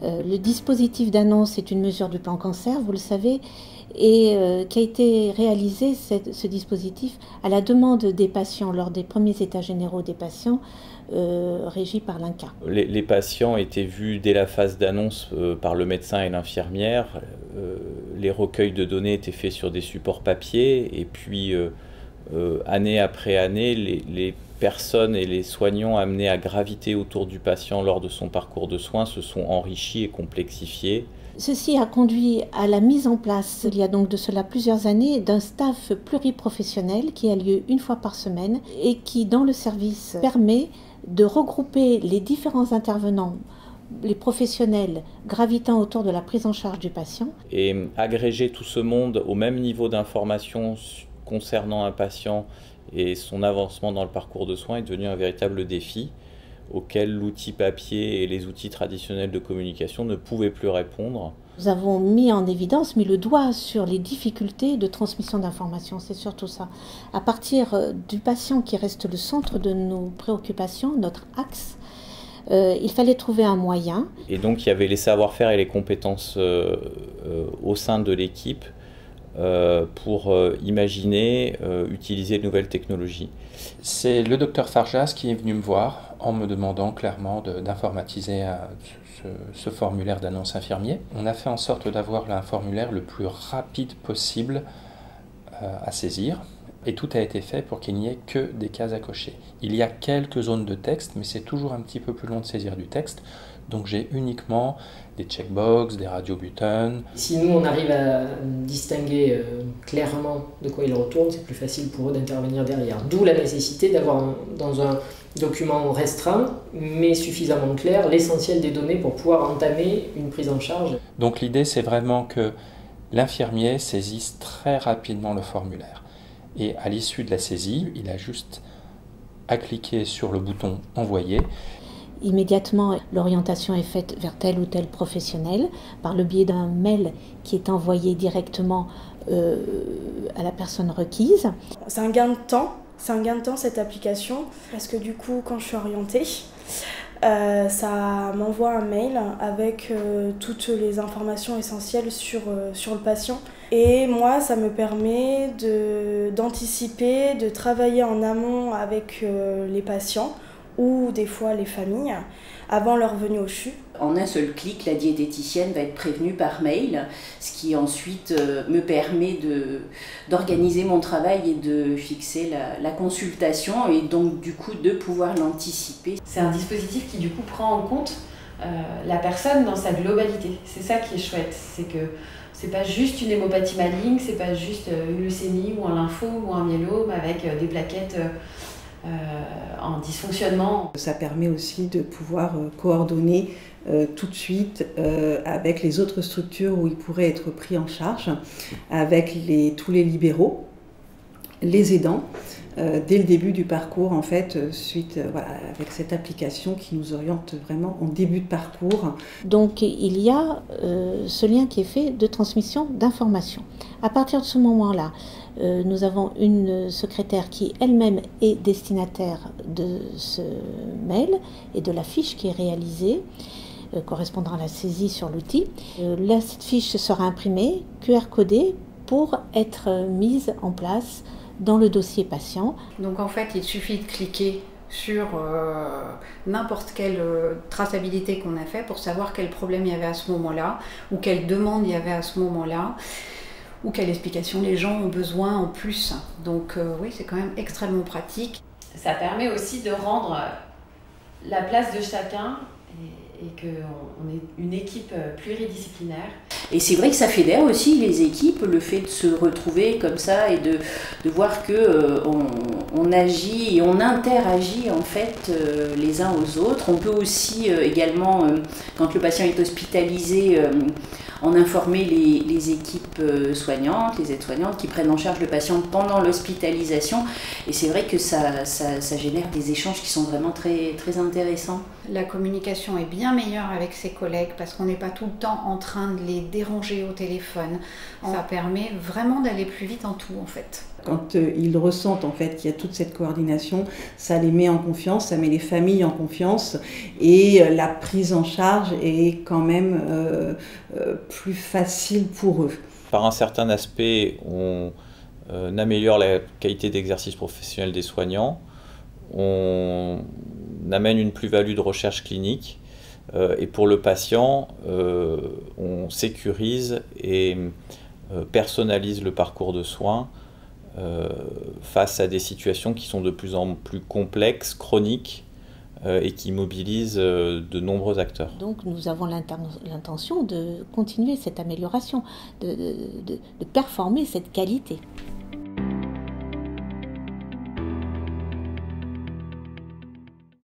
Le dispositif d'annonce est une mesure du plan cancer, vous le savez, et qui a été réalisé, ce dispositif, à la demande des patients lors des premiers états généraux des patients régis par l'INCa. Les patients étaient vus dès la phase d'annonce par le médecin et l'infirmière. Les recueils de données étaient faits sur des supports papier et puis année après année, les personnes et les soignants amenés à graviter autour du patient lors de son parcours de soins se sont enrichis et complexifiés. Ceci a conduit à la mise en place, il y a donc de cela plusieurs années, d'un staff pluriprofessionnel qui a lieu une fois par semaine et qui, dans le service, permet de regrouper les différents intervenants, les professionnels gravitant autour de la prise en charge du patient. Et agréger tout ce monde au même niveau d'information concernant un patient et son avancement dans le parcours de soins est devenu un véritable défi auquel l'outil papier et les outils traditionnels de communication ne pouvaient plus répondre. Nous avons mis le doigt sur les difficultés de transmission d'informations, c'est surtout ça. À partir du patient qui reste le centre de nos préoccupations, notre axe, il fallait trouver un moyen. Et donc il y avait les savoir-faire et les compétences au sein de l'équipe pour imaginer, utiliser de nouvelles technologies. C'est le docteur Farjas qui est venu me voir en me demandant clairement d'informatiser ce formulaire d'annonce infirmier. On a fait en sorte d'avoir un formulaire le plus rapide possible à saisir et tout a été fait pour qu'il n'y ait que des cases à cocher. Il y a quelques zones de texte, mais c'est toujours un petit peu plus long de saisir du texte. Donc j'ai uniquement des checkbox, des radio-buttons. Si nous on arrive à distinguer clairement de quoi ils retournent, c'est plus facile pour eux d'intervenir derrière. D'où la nécessité d'avoir dans un document restreint, mais suffisamment clair, l'essentiel des données pour pouvoir entamer une prise en charge. Donc l'idée c'est vraiment que l'infirmier saisisse très rapidement le formulaire. Et à l'issue de la saisie, il a juste à cliquer sur le bouton « Envoyer ». Immédiatement, l'orientation est faite vers tel ou tel professionnel par le biais d'un mail qui est envoyé directement à la personne requise. C'est un gain de temps, cette application, parce que du coup, quand je suis orientée, ça m'envoie un mail avec toutes les informations essentielles sur le patient. Et moi, ça me permet d'anticiper, de travailler en amont avec les patients ou des fois les familles, avant leur venue au CHU. En un seul clic, la diététicienne va être prévenue par mail, ce qui ensuite me permet d'organiser mon travail et de fixer la consultation et donc du coup de pouvoir l'anticiper. C'est un dispositif qui du coup prend en compte la personne dans sa globalité. C'est ça qui est chouette, c'est que c'est pas juste une hémopathie maligne, c'est pas juste une leucémie ou un lymphome ou un myélome avec des plaquettes en dysfonctionnement. Ça permet aussi de pouvoir coordonner tout de suite avec les autres structures où il pourrait être pris en charge, avec tous les libéraux, les aidants, dès le début du parcours en fait, avec cette application qui nous oriente vraiment en début de parcours. Donc il y a ce lien qui est fait de transmission d'informations. À partir de ce moment-là, nous avons une secrétaire qui elle-même est destinataire de ce mail et de la fiche qui est réalisée, correspondant à la saisie sur l'outil. Cette fiche sera imprimée, QR codée, pour être mise en place dans le dossier patient. Donc en fait, il suffit de cliquer sur n'importe quelle traçabilité qu'on a fait pour savoir quel problème il y avait à ce moment-là, ou quelle demande il y avait à ce moment-là, ou quelle explication les gens ont besoin en plus. Donc oui, c'est quand même extrêmement pratique. Ça permet aussi de rendre la place de chacun et qu'on est une équipe pluridisciplinaire. Et c'est vrai que ça fédère aussi les équipes, le fait de se retrouver comme ça et de voir que on agit et on interagit en fait les uns aux autres. On peut aussi également, quand le patient est hospitalisé, en informer les équipes soignantes, les aides-soignantes qui prennent en charge le patient pendant l'hospitalisation. Et c'est vrai que ça génère des échanges qui sont vraiment très, très intéressants. La communication est bien meilleure avec ses collègues parce qu'on n'est pas tout le temps en train de les déranger au téléphone. Ça permet vraiment d'aller plus vite en tout en fait. Quand ils ressentent en fait qu'il y a toute cette coordination, ça les met en confiance, ça met les familles en confiance et la prise en charge est quand même plus facile pour eux. Par un certain aspect, on améliore la qualité d'exercice professionnel des soignants, on amène une plus-value de recherche clinique et pour le patient, on sécurise et personnalise le parcours de soins face à des situations qui sont de plus en plus complexes, chroniques et qui mobilisent de nombreux acteurs. Donc nous avons l'intention de continuer cette amélioration, de performer cette qualité.